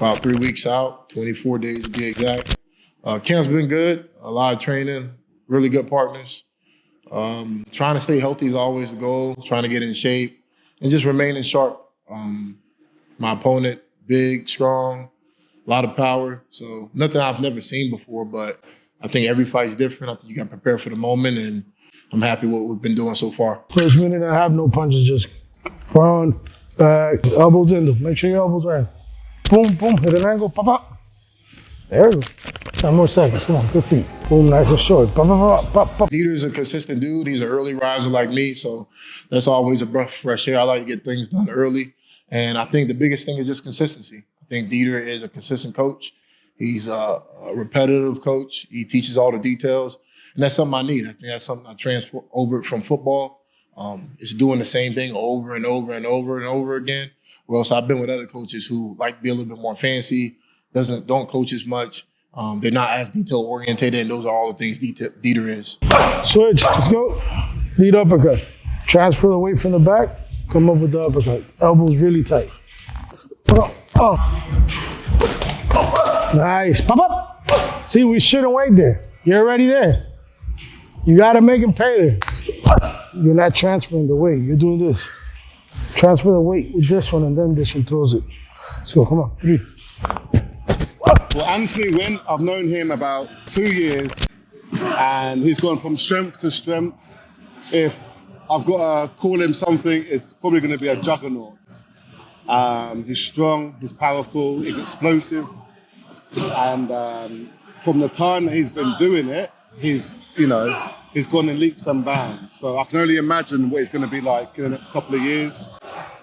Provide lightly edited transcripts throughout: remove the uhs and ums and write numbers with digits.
about 3 weeks out, 24 days to be exact. Camp's been good, a lot of training, really good partners. Trying to stay healthy is always the goal, trying to get in shape and just remaining sharp. My opponent, big, strong, a lot of power. So nothing I've never seen before, but I think every fight's different. I think you got to prepare for the moment, and I'm happy with what we've been doing so far. First minute and a half, no punches, just front, back, elbows in. Make sure your elbows are in. Boom, boom, hit an angle, pop, pop. There we go. 10 more seconds, come on, good feet. Boom, nice and short. Pop, pop, pop, pop, pop. Dieter's a consistent dude. He's an early riser like me, so that's always a breath of fresh air. I like to get things done early, and I think the biggest thing is just consistency. I think Dieter is a consistent coach. He's a repetitive coach. He teaches all the details, and that's something I need. I think that's something I transfer over from football. It's doing the same thing over and over and over and over again. Or else I've been with other coaches who like to be a little bit more fancy, don't coach as much. They're not as detail oriented, and those are all the things Dieter is. Switch, let's go. Lead uppercut. Transfer the weight from the back, come up with the uppercut. Elbows really tight. Oh. Nice, pop up. See, we shouldn't wait there. You're already there. You gotta make him pay there. You're not transferring the weight, you're doing this. Transfer the weight with this one, and then this one throws it. Let's go, come on, 3. Well, Anthony Wint, I've known him about 2 years, and he's gone from strength to strength. If I've got to call him something, it's probably going to be a juggernaut. He's strong, he's powerful, he's explosive, and from the time that he's been doing it, he's gone in leaps and bounds. So I can only imagine what it's going to be like in the next couple of years,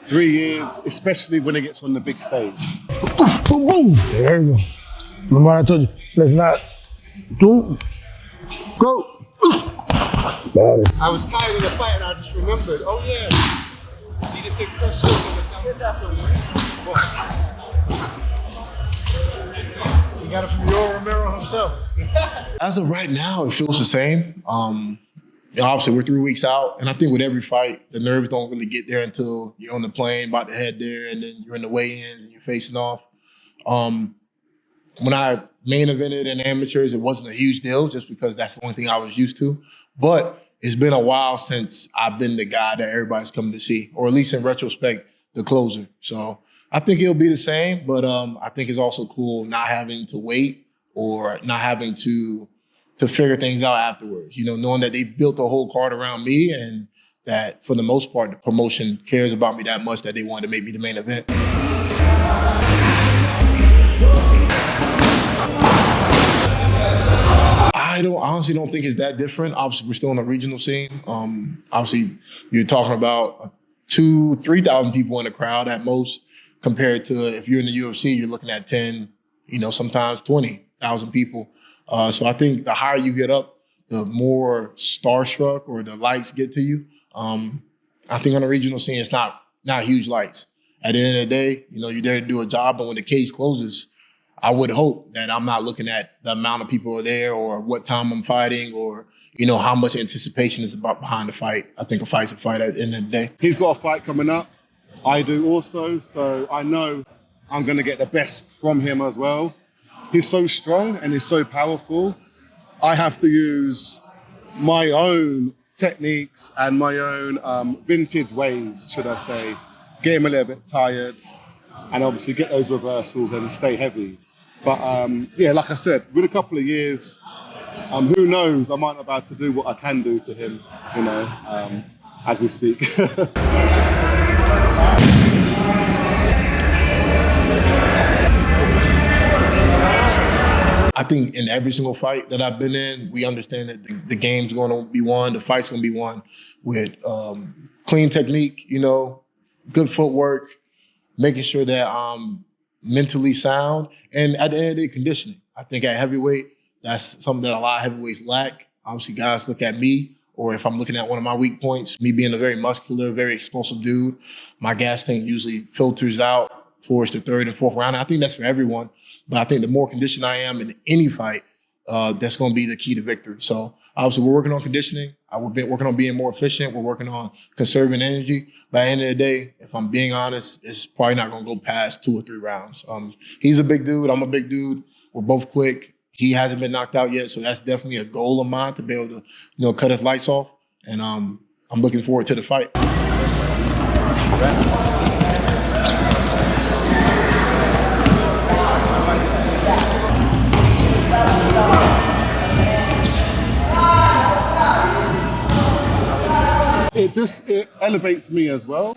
3 years, especially when he gets on the big stage. Boom, boom. There you go. Remember what I told you? Let's not do. Go. I was tired of the fight and I just remembered, oh yeah, he just said press You got it from Yoel Romero himself. As of right now, it feels the same. Obviously, we're 3 weeks out, and I think with every fight, the nerves don't really get there until you're on the plane, about to head there, and then you're in the weigh-ins and you're facing off. When I main evented in amateurs, it wasn't a huge deal just because that's the only thing I was used to. But it's been a while since I've been the guy that everybody's coming to see, or at least in retrospect, the closer. So I think it'll be the same, but I think it's also cool not having to wait or not having to figure things out afterwards. Knowing that they built a whole card around me and that for the most part, the promotion cares about me that much that they wanted to make me the main event. I honestly don't think it's that different. Obviously, we're still in a regional scene. Obviously, you're talking about 2,000, 3,000 people in the crowd at most, compared to if you're in the UFC, you're looking at 10, sometimes 20,000 people. So I think the higher you get up, the more starstruck or the lights get to you. I think on the regional scene, it's not huge lights. At the end of the day, you're there to do a job, but when the cage closes, I would hope that I'm not looking at the amount of people are there or what time I'm fighting or, how much anticipation is about behind the fight. I think a fight's a fight at the end of the day. He's got a fight coming up. I do also. So I know I'm going to get the best from him as well. He's so strong and he's so powerful. I have to use my own techniques and my own vintage ways, should I say, get him a little bit tired and obviously get those reversals and stay heavy. But like I said, with a couple of years, who knows, I might not be able to do what I can do to him, as we speak. I think in every single fight that I've been in, we understand that the game's going to be won, the fight's going to be won with clean technique, good footwork, making sure that I'm mentally sound, and at the end of the day, conditioning. I think at heavyweight, that's something that a lot of heavyweights lack. Obviously, guys look at me, or if I'm looking at one of my weak points, me being a very muscular, very explosive dude, my gas tank usually filters out towards the third and fourth round. I think that's for everyone, but I think the more conditioned I am in any fight, that's going to be the key to victory. So obviously, we're working on conditioning. We've been working on being more efficient. We're working on conserving energy. By the end of the day, if I'm being honest, it's probably not going to go past 2 or 3 rounds. He's a big dude. I'm a big dude. We're both quick. He hasn't been knocked out yet, so that's definitely a goal of mine to be able to, cut his lights off. And I'm looking forward to the fight. It elevates me as well,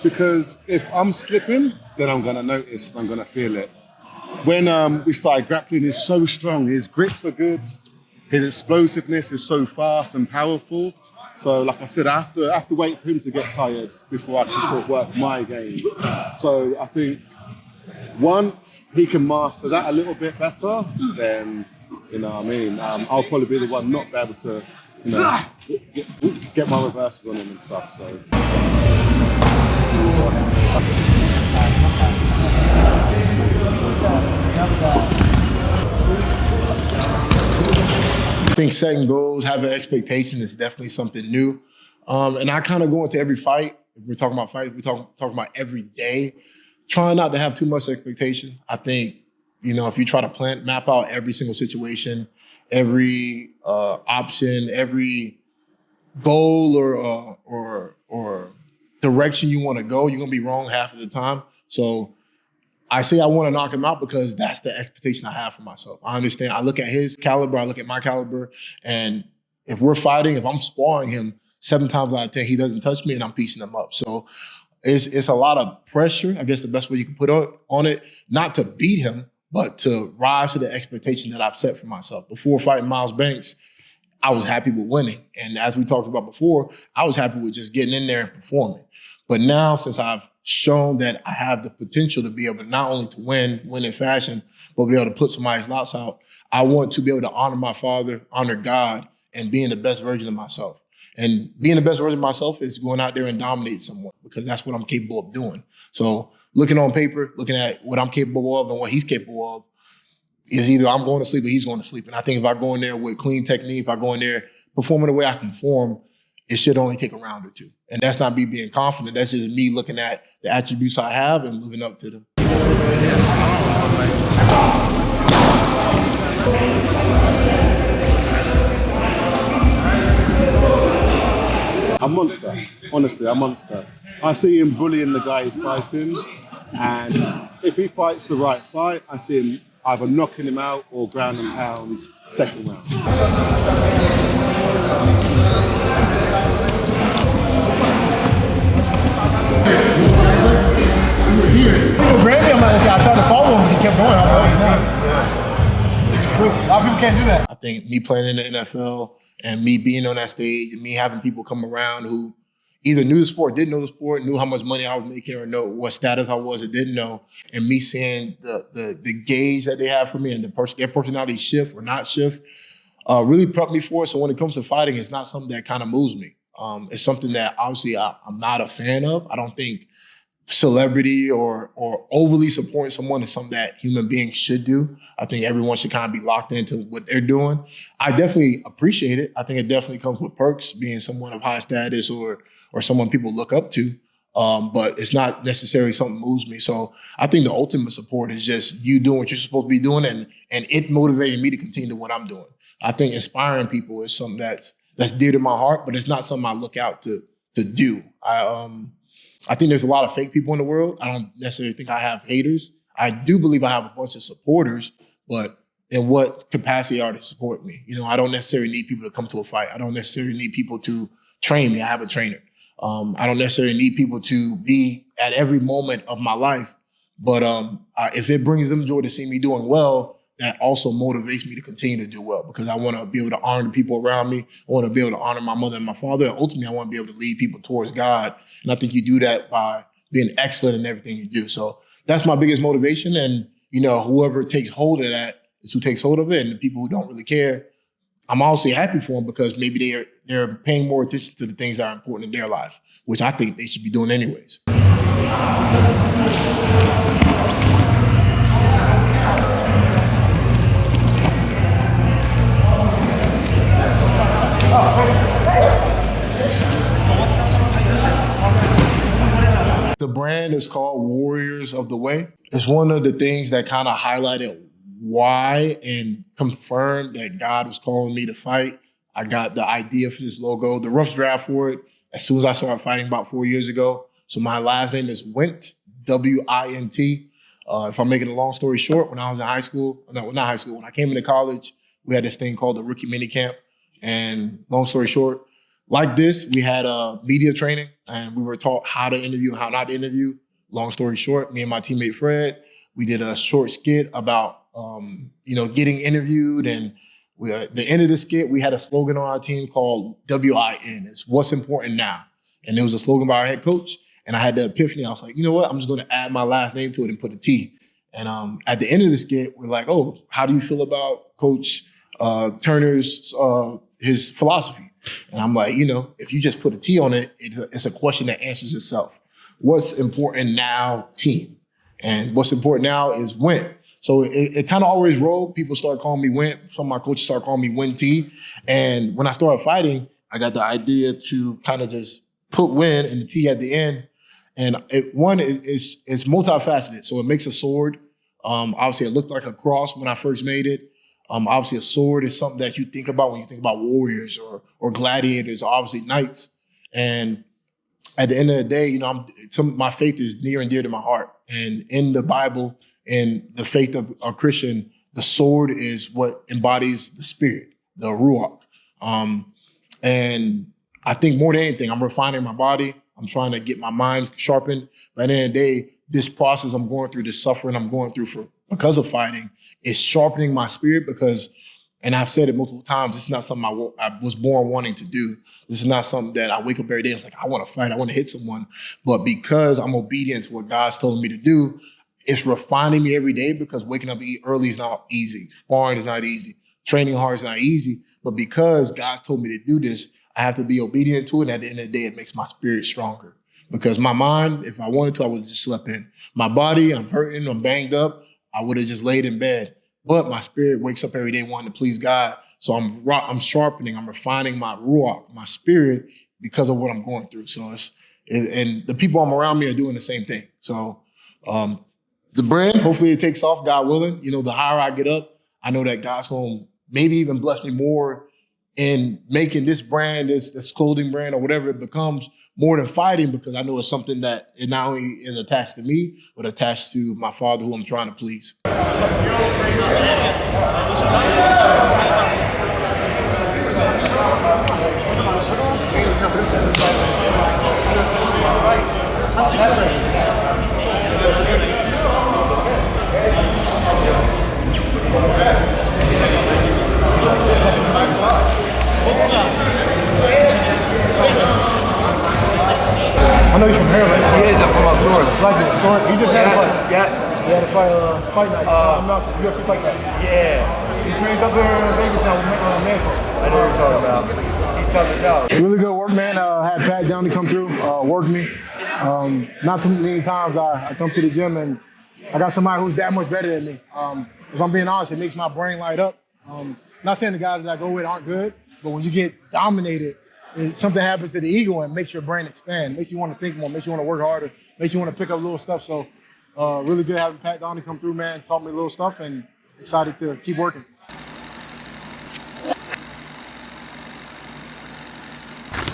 because if I'm slipping, then I'm gonna notice and I'm gonna feel it. When we started grappling, he's so strong. His grips are good. His explosiveness is so fast and powerful. So, like I said, I have to wait for him to get tired before I can sort of work my game. So I think once he can master that a little bit better, then I'll probably be the one not be able to get my reversals on him and stuff. So. I think setting goals, having expectations is definitely something new. And I kind of go into every fight. If we're talking about fights, we're talking about every day. Trying not to have too much expectation. I think, if you try to map out every single situation, every option, every goal or direction you want to go, you're gonna be wrong half of the time. So I say I want to knock him out because that's the expectation I have for myself. I understand. I look at his caliber, I look at my caliber, and if we're fighting, if I'm sparring him 7 times out of 10, he doesn't touch me and I'm piecing him up. So it's a lot of pressure, I guess the best way you can put on it, not to beat him, but to rise to the expectation that I've set for myself. Before fighting Miles Banks, I was happy with winning. And as we talked about before, I was happy with just getting in there and performing. But now, since I've shown that I have the potential to be able to not only to win in fashion, but be able to put somebody's lots out, I want to be able to honor my father, honor God, and being the best version of myself. And being the best version of myself is going out there and dominate someone, because that's what I'm capable of doing. So looking on paper, looking at what I'm capable of and what he's capable of, is either I'm going to sleep or he's going to sleep. And I think if I go in there with clean technique, if I go in there performing the way I can perform, it should only take a round or 2. And that's not me being confident. That's just me looking at the attributes I have and living up to them. A monster. Honestly, a monster. I see him bullying the guy he's fighting. And if he fights the right fight, I see him either knocking him out or ground and pound second round. I tried to follow him, he kept going. I'm like, a lot of people can't do that. I think me playing in the NFL and me being on that stage and me having people come around who either knew the sport, didn't know the sport, knew how much money I was making, or know what status I was or didn't know, and me seeing the gauge that they have for me and their personality shift or not shift, really prepped me for it. So when it comes to fighting, it's not something that kind of moves me. It's something that obviously I'm not a fan of. I don't think celebrity or overly supporting someone is something that human beings should do. I think everyone should kind of be locked into what they're doing. I definitely appreciate it. I think it definitely comes with perks, being someone of high status or someone people look up to. But it's not necessarily something that moves me. So I think the ultimate support is just you doing what you're supposed to be doing and it motivating me to continue to what I'm doing. I think inspiring people is something that's dear to my heart, but it's not something I look out to do. I think there's a lot of fake people in the world. I don't necessarily think I have haters. I do believe I have a bunch of supporters, but in what capacity are they support me? I don't necessarily need people to come to a fight. I don't necessarily need people to train me. I have a trainer. I don't necessarily need people to be at every moment of my life, but if it brings them joy to see me doing well, that also motivates me to continue to do well, because I want to be able to honor the people around me. I want to be able to honor my mother and my father. And ultimately, I want to be able to lead people towards God. And I think you do that by being excellent in everything you do. So that's my biggest motivation. And, whoever takes hold of that is who takes hold of it. And the people who don't really care, I'm honestly happy for them, because maybe they're paying more attention to the things that are important in their life, which I think they should be doing anyways. Oh, the brand is called Warriors of the Way. It's one of the things that kind of highlighted why and confirmed that God was calling me to fight. I got the idea for this logo, the rough draft for it, as soon as I started fighting about 4 years ago. So my last name is Wint, W-I-N-T. If I'm making a long story short, when I was in high school, no, not high school, when I came into college, we had this thing called the rookie mini camp. And long story short, like this, we had media training and we were taught how to interview, how not to interview. Long story short, me and my teammate Fred, we did a short skit about getting interviewed. And at the end of the skit, we had a slogan on our team called WIN. It's what's important now. And it was a slogan by our head coach. And I had the epiphany. I was like, you know what? I'm just going to add my last name to it and put a T. And at the end of the skit, we're like, oh, how do you feel about Coach Turner's his philosophy? And I'm like, if you just put a T on it, it's a question that answers itself. What's important now, team? And what's important now is Wint. So it kind of always rolled. People start calling me Wint. Some of my coaches start calling me Win T. And when I started fighting, I got the idea to kind of just put Win and the T at the end. And it's multifaceted. So it makes a sword. Obviously, it looked like a cross when I first made it. Obviously, a sword is something that you think about when you think about warriors or gladiators, or obviously knights. And at the end of the day, my faith is near and dear to my heart. And in the Bible and the faith of a Christian, the sword is what embodies the spirit, the ruach. And I think more than anything, I'm refining my body. I'm trying to get my mind sharpened. But at the end of the day, this process I'm going through, this suffering I'm going through because of fighting, is sharpening my spirit because, and I've said it multiple times, this is not something I was born wanting to do. This is not something that I wake up every day and it's like, I want to fight, I want to hit someone. But because I'm obedient to what God's telling me to do, it's refining me every day because waking up early is not easy. Sparring is not easy. Training hard is not easy. But because God's told me to do this, I have to be obedient to it. And at the end of the day, it makes my spirit stronger. Because my mind, if I wanted to, I would have just slept in. My body, I'm hurting, I'm banged up, I would have just laid in bed. But my spirit wakes up every day wanting to please God. So I'm sharpening, I'm refining my ruach, my spirit, because of what I'm going through. So and the people I'm around me are doing the same thing. So the brand, hopefully it takes off, God willing. The higher I get up, I know that God's going to maybe even bless me more in making this brand, this clothing brand or whatever it becomes, more than fighting, because I know it's something that it not only is attached to me, but attached to my Father who I'm trying to please. I know you're from Maryland. He is. I'm from up north. Like it. So he just had a fight. Yeah. He had a fight night. I'm not from UFC fight night. Yeah. He trains up there in Vegas now with Manson. I know what you're talking about. He's tough as hell. Really good work, man. Had Pat Downey come through, work me. Not too many times I come to the gym and I got somebody who's that much better than me. If I'm being honest, it makes my brain light up. Not saying the guys that I go with aren't good, but when you get dominated, something happens to the ego and makes your brain expand, makes you want to think more, makes you want to work harder, makes you want to pick up little stuff. So really good having Pat Downey come through, man, taught me a little stuff and excited to keep working.